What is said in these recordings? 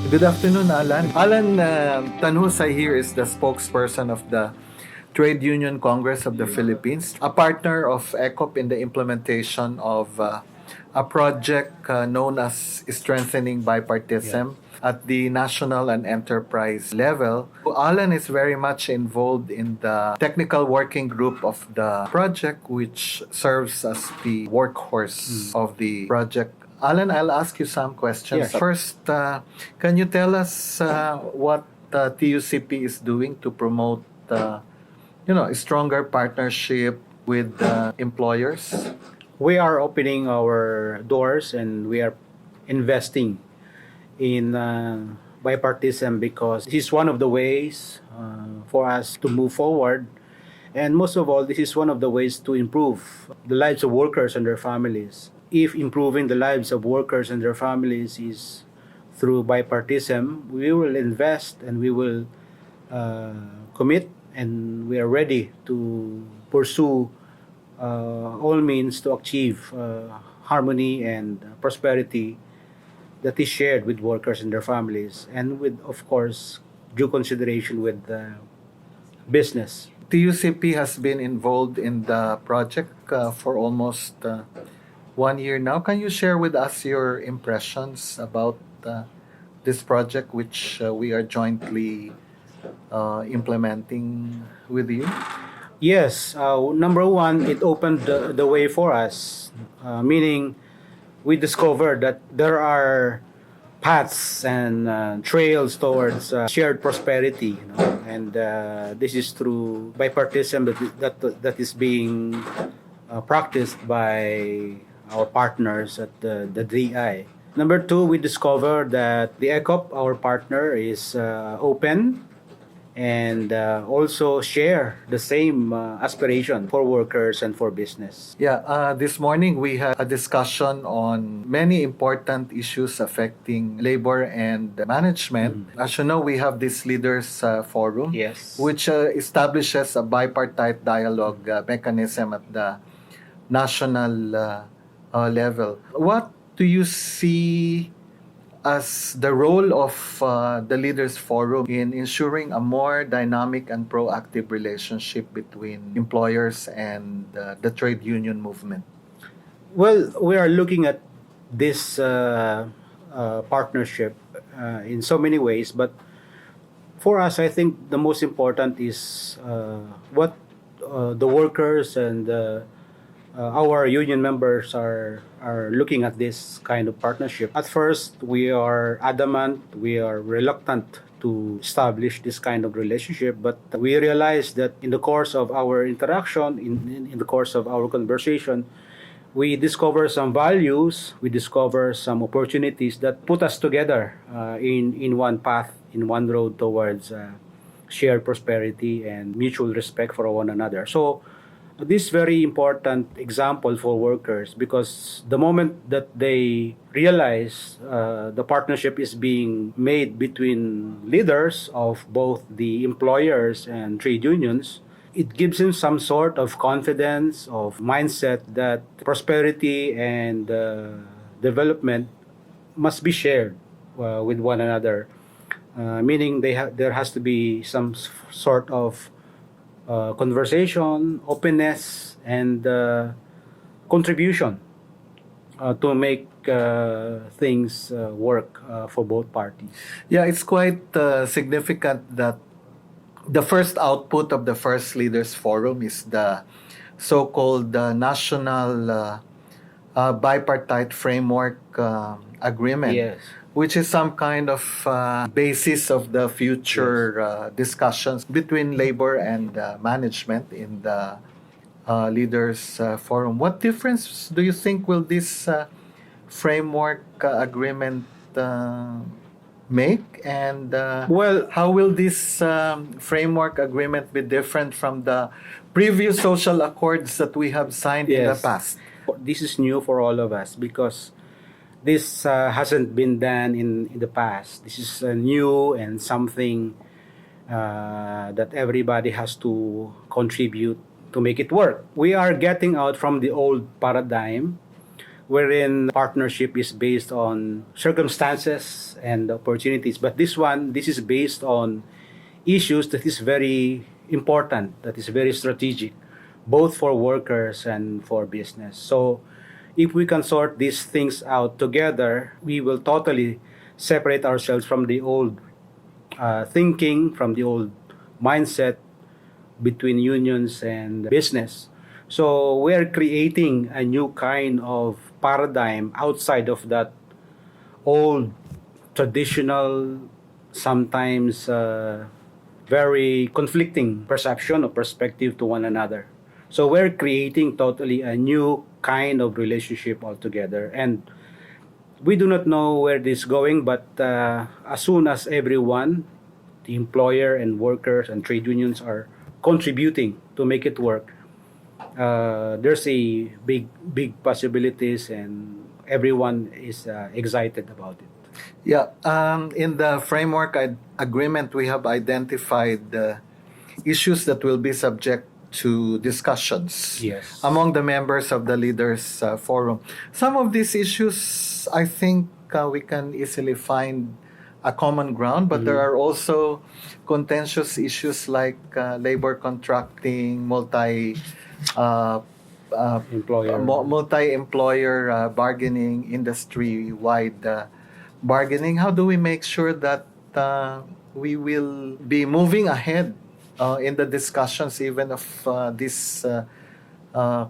Good afternoon, Alan. Alan, Tanjusay here is the spokesperson of the Trade Union Congress of the Philippines, a partner of ECOP in the implementation of a project known as Strengthening Bipartism at the national and enterprise level. Alan is very much involved in the technical working group of the project, which serves as the workhorse of the project. Alan, I'll ask you some questions. Yes. First, can you tell us what TUCP is doing to promote, a stronger partnership with employers? We are opening our doors and we are investing in bipartism because this is one of the ways for us to move forward. And most of all, this is one of the ways to improve the lives of workers and their families. If improving the lives of workers and their families is through bipartism, we will invest and we will commit, and we are ready to pursue all means to achieve harmony and prosperity that is shared with workers and their families, and with, of course, due consideration with business. TUCP has been involved in the project for almost 1 year now. Can you share with us your impressions about this project, which we are jointly implementing with you? Yes, number one, it opened the way for us, meaning we discovered that there are paths and trails towards shared prosperity, and this is through bipartism that is being practiced by our partners at the DI. Number two, we discovered that the ECOP, our partner, is open and also share the same aspiration for workers and for business. Yeah, this morning we had a discussion on many important issues affecting labor and management. As you know, we have this leaders forum, Yes. which establishes a bipartite dialogue mechanism at the national level. What do you see as the role of the Leaders Forum in ensuring a more dynamic and proactive relationship between employers and the trade union movement? Well, we are looking at this partnership in so many ways, but for us, I think the most important is what the workers and our union members are looking at this kind of partnership. At first, we are adamant, we are reluctant to establish this kind of relationship, but we realize that in the course of our interaction, in the course of our conversation, we discover some values, we discover some opportunities that put us together in one path, in one road towards shared prosperity and mutual respect for one another. So this is very important example for workers, because the moment that they realize the partnership is being made between leaders of both the employers and trade unions, it gives them some sort of confidence, of mindset that prosperity and development must be shared with one another. Meaning there has to be some sort of conversation, openness, and contribution to make things work for both parties. Yeah, it's quite significant that the first output of the first Leaders Forum is the so-called National Bipartite Framework Agreement. Yes. Which is some kind of basis of the future discussions between labor and management in the Leaders Forum. What difference do you think will this framework agreement make? And Well, how will this framework agreement be different from the previous social accords that we have signed in the Yes. past? This is new for all of us because this hasn't been done in the past. This is new and something that everybody has to contribute to make it work. We are getting out from the old paradigm wherein partnership is based on circumstances and opportunities. But this is based on issues that is very important, that is very strategic, both for workers and for business. So if we can sort these things out together, we will totally separate ourselves from the old thinking, from the old mindset between unions and business. So we're creating a new kind of paradigm outside of that old traditional, sometimes very conflicting perception or perspective to one another. So we're creating totally a new kind of relationship altogether. And we do not know where this is going, but as soon as everyone, the employer and workers and trade unions are contributing to make it work, there's a big possibilities, and everyone is excited about it. Yeah, in the framework agreement, we have identified the issues that will be subject to discussions Yes. among the members of the Leaders Forum. Some of these issues, I think we can easily find a common ground, but there are also contentious issues like labor contracting, uh, Employer. multi-employer bargaining, industry-wide bargaining. How do we make sure that we will be moving ahead in the discussions even of these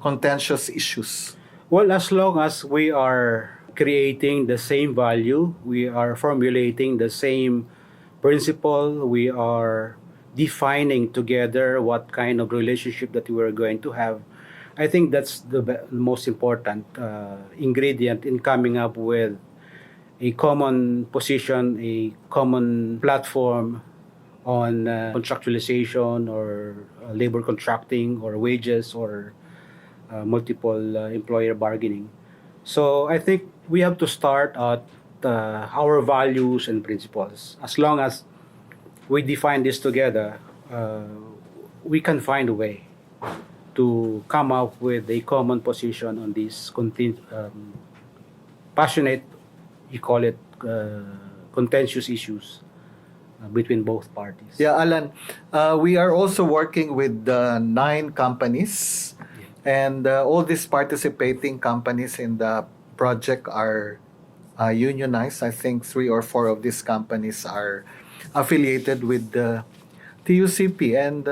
contentious issues? Well, as long as we are creating the same value, we are formulating the same principle, we are defining together what kind of relationship that we are going to have, I think that's the most important ingredient in coming up with a common position, a common platform on contractualization or labor contracting or wages or multiple employer bargaining. So I think we have to start at our values and principles. As long as we define this together, we can find a way to come up with a common position on these passionate, you call it, contentious issues between both parties. Yeah, Alan, we are also working with 9 companies, and all these participating companies in the project are unionized. I think 3 or 4 of these companies are affiliated with the TUCP, and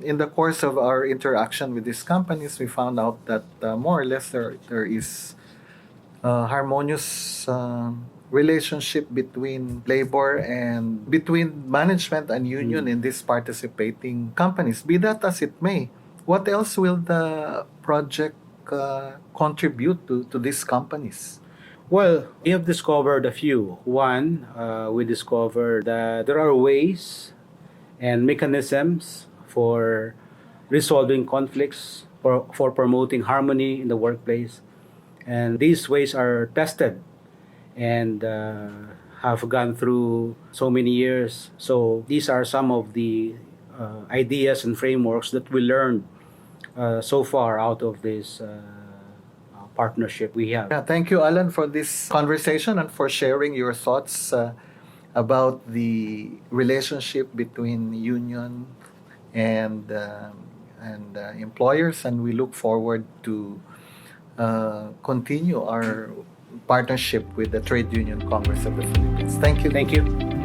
in the course of our interaction with these companies, we found out that more or less there is harmonious relationship between labor and between management and union in these participating companies. Be that as it may, what else will the project contribute to these companies? Well, we have discovered a few. One, we discovered that there are ways and mechanisms for resolving conflicts, for promoting harmony in the workplace. And these ways are tested and have gone through so many years. So these are some of the ideas and frameworks that we learned so far out of this partnership we have. Yeah, thank you, Alan, for this conversation and for sharing your thoughts about the relationship between union and employers, and we look forward to continue our partnership with the Trade Union Congress of the Philippines. Thank you. Thank you.